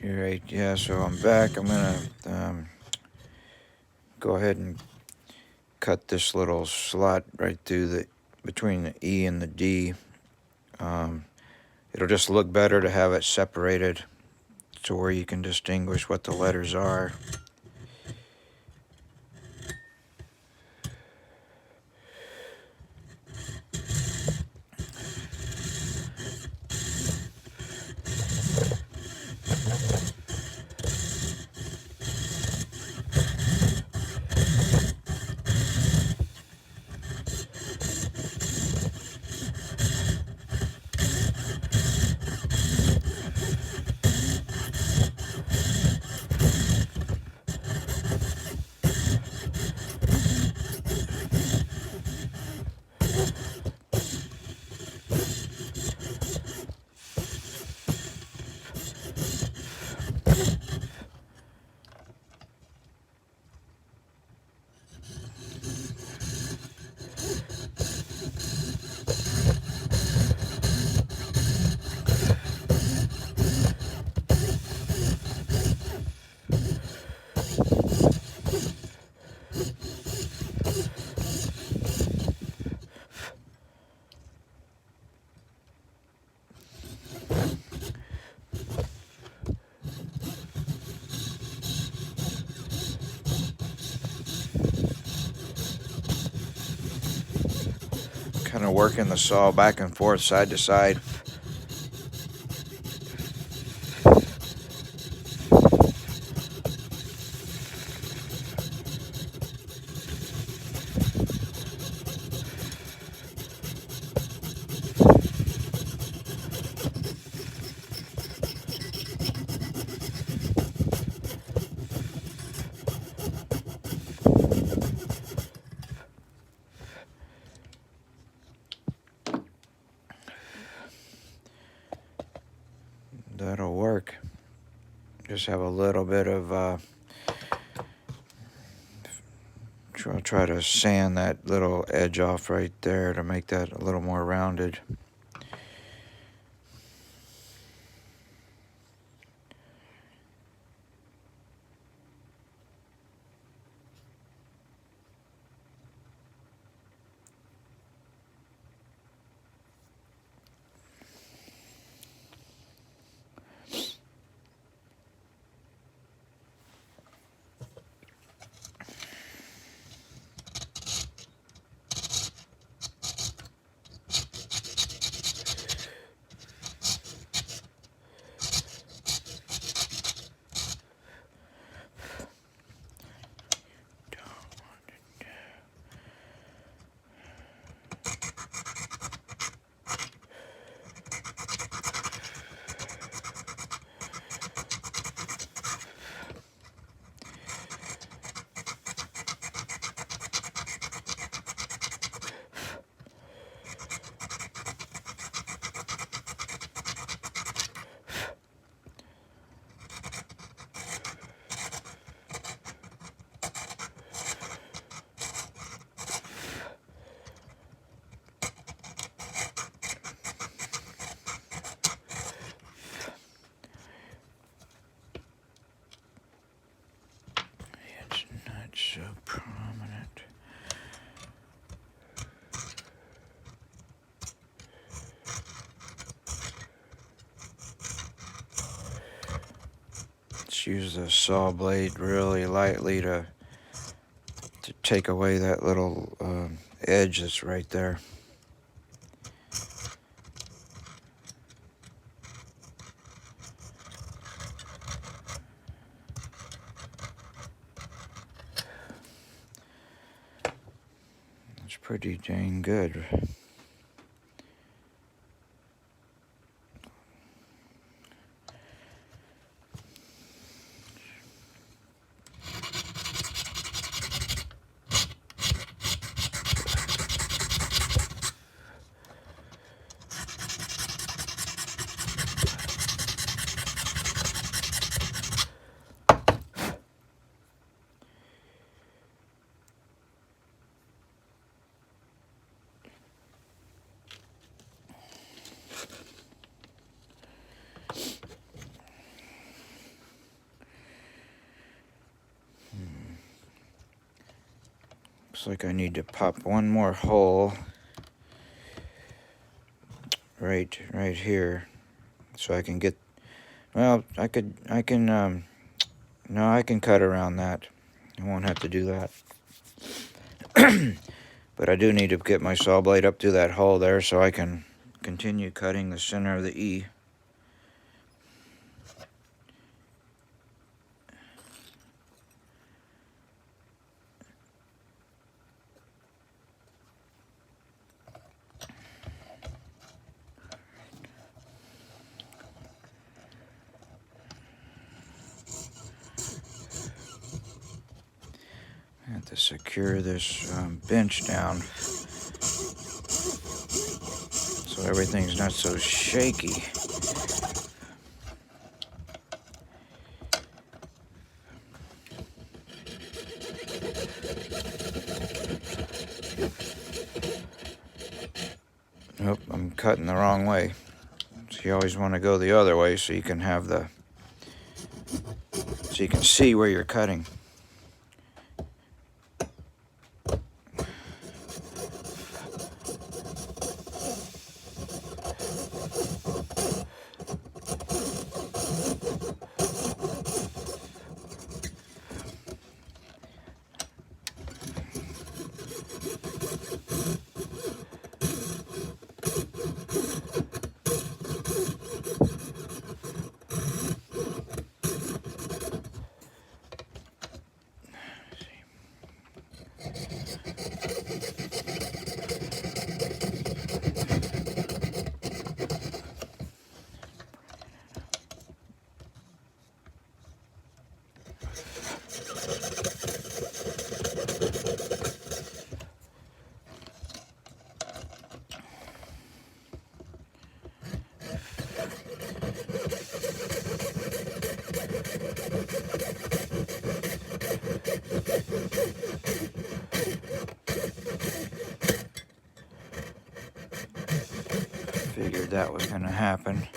Alright, yeah, so I'm back. I'm gonna go ahead and cut this little slot right through between the E and the D. It'll just look better to have it separated to where you can distinguish what the letters are. Kind of working the saw back and forth, side to side. That'll work. Just have a little bit of try to sand that little edge off right there to make that a little more rounded. It's not so prominent. Let's use the saw blade really lightly to take away that little edge that's right there. It's pretty dang good. like I need to pop one more hole right here, so I can get. Well, I can no, I can cut around that. I won't have to do that. But I do need to get my saw blade up through that hole there so I can continue cutting the center of the E. I have to secure this bench down so everything's not so shaky. Nope, I'm cutting the wrong way. So you always want to go the other way so you can have so you can see where you're cutting. Figured that was going to happen.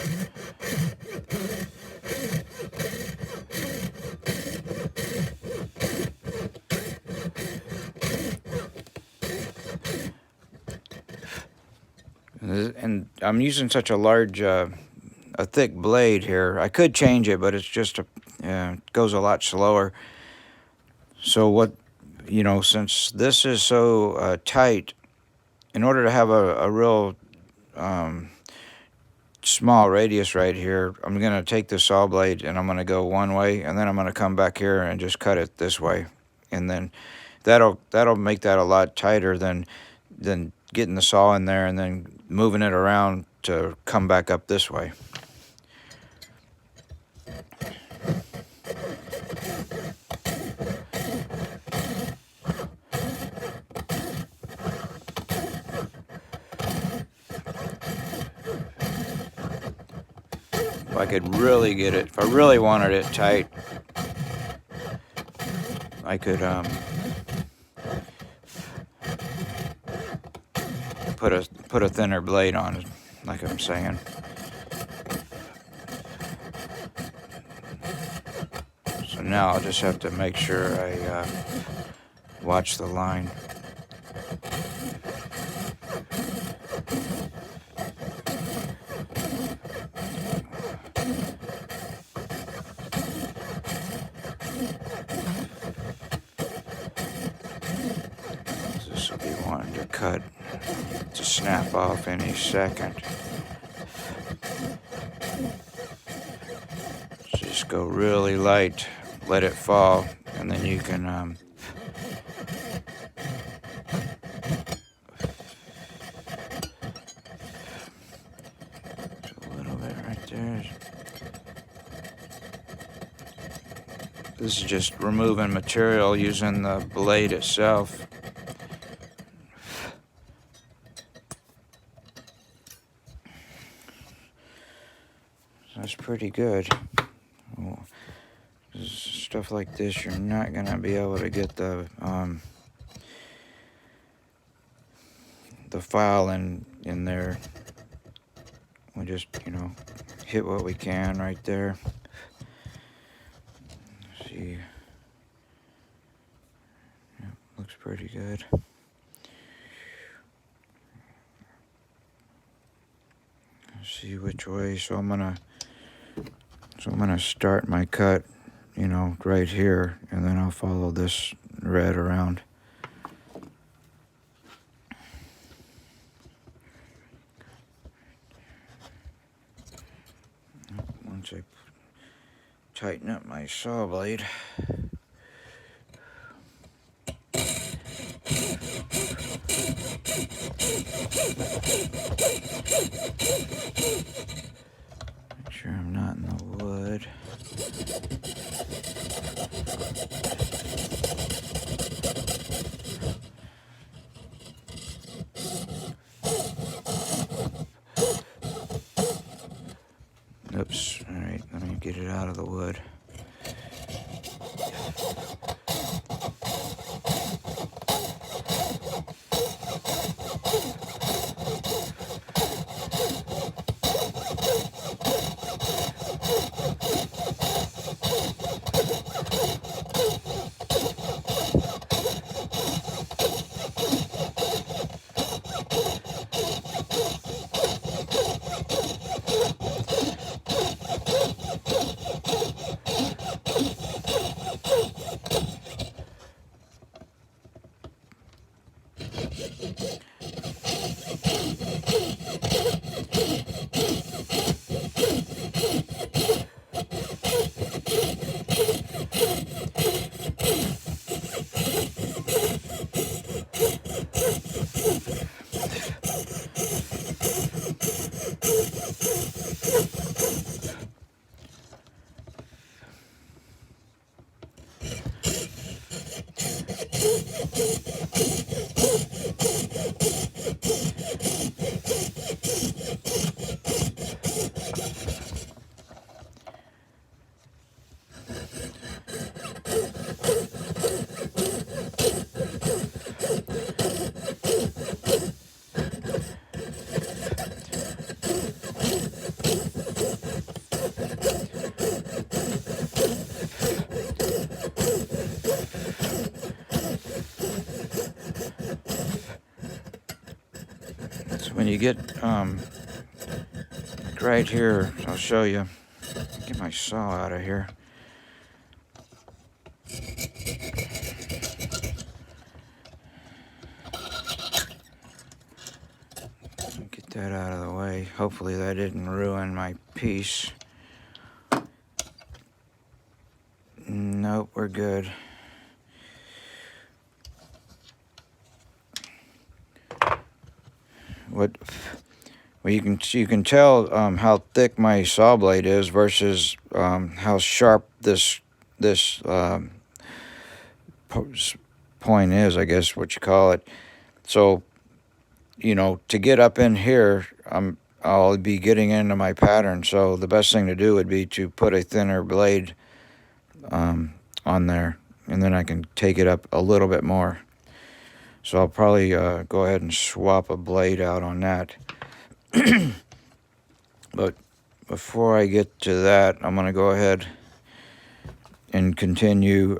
And I'm using such a large, a thick blade here. I could change it, but it's just it goes a lot slower. So what, since this is so tight, in order to have a real small radius right here, I'm going to take the saw blade and I'm going to go one way, and then I'm going to come back here and just cut it this way. And then that'll make that a lot tighter than getting the saw in there and then moving it around to come back up this way. If I could really get it, if I really wanted it tight, I could put a thinner blade on it, like I'm saying. So now I'll just have to make sure I watch the line. This will be wanting to cut, to snap off any second. Just go really light, let it fall, and then you can a little bit right there. This is just removing material using the blade itself. That's pretty good. Stuff like this, you're not gonna be able to get the file in there. We just, hit what we can right there. Let's see. Looks pretty good. Let's see which way. So I'm gonna start my cut, you know, right here, and then I'll follow this red around. Once I tighten up my saw blade. Make sure I'm not in the wood. Oops, alright, let me get it out of the wood. So when you get like right here, I'll show you. Get my saw out of here. Get that out of the way. Hopefully that didn't ruin my piece. Nope, we're good. Well, you can tell how thick my saw blade is versus how sharp this point is, I guess what you call it. So, you know, to get up in here, I'll be getting into my pattern. So the best thing to do would be to put a thinner blade on there, and then I can take it up a little bit more. So I'll probably go ahead and swap a blade out on that. But before I get to that, I'm going to go ahead and continue,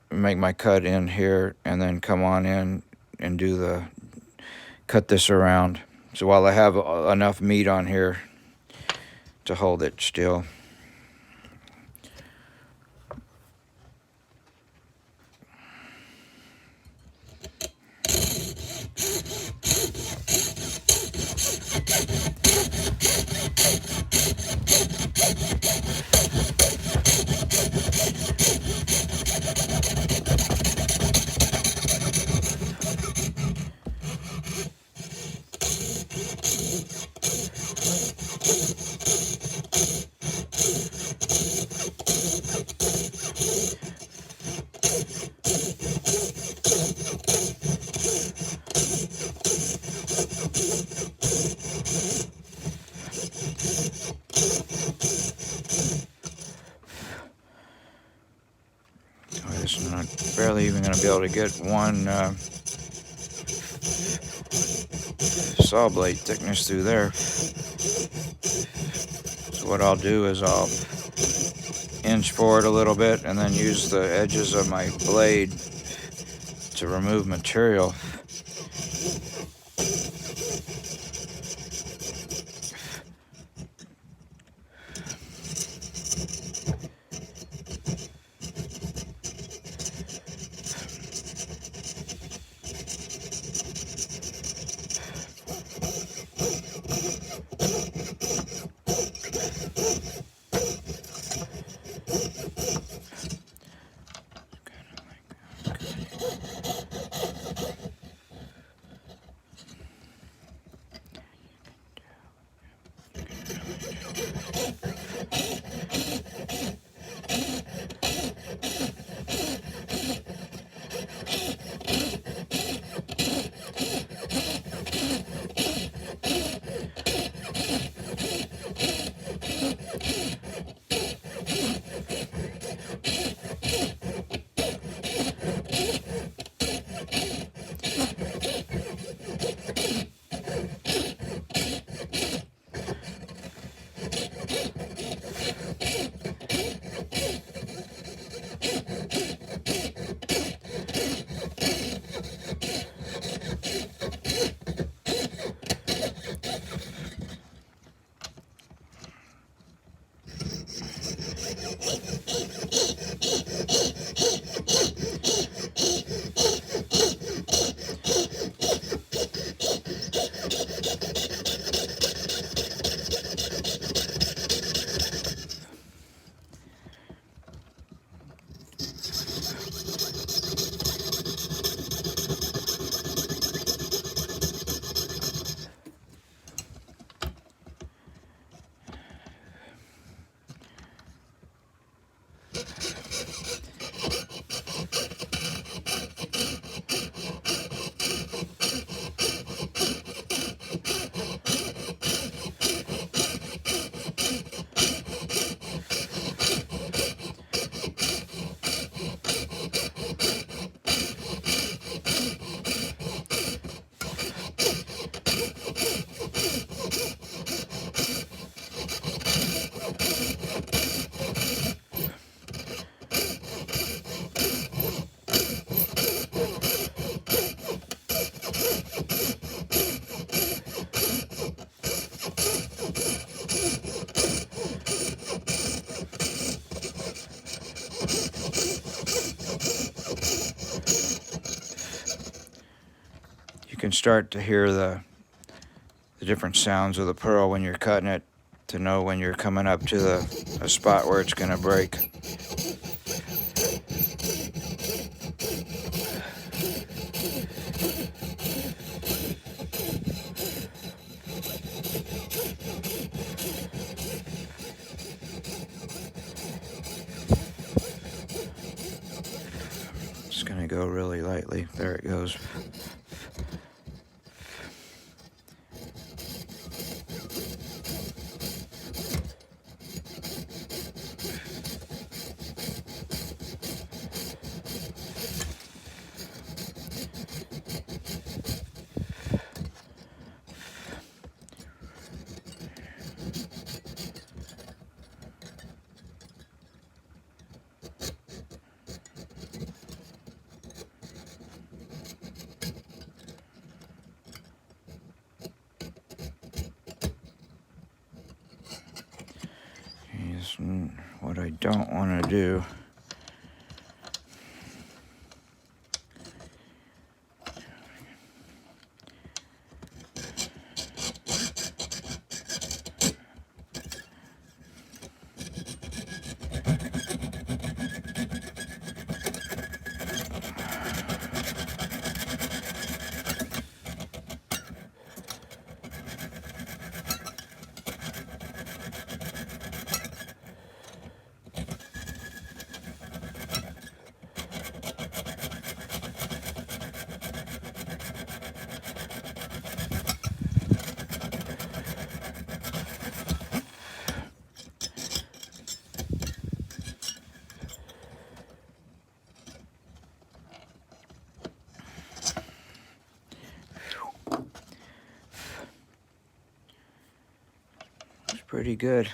make my cut in here, and then come on in and cut this around. So while I have enough meat on here to hold it still. I'm barely even going to be able to get one saw blade thickness through there. So what I'll do is I'll inch forward a little bit and then use the edges of my blade to remove material. You can start to hear the different sounds of the pearl when you're cutting it to know when you're coming up to a spot where it's going to break. It's going to go really lightly. There it goes. What I don't want to do pretty good.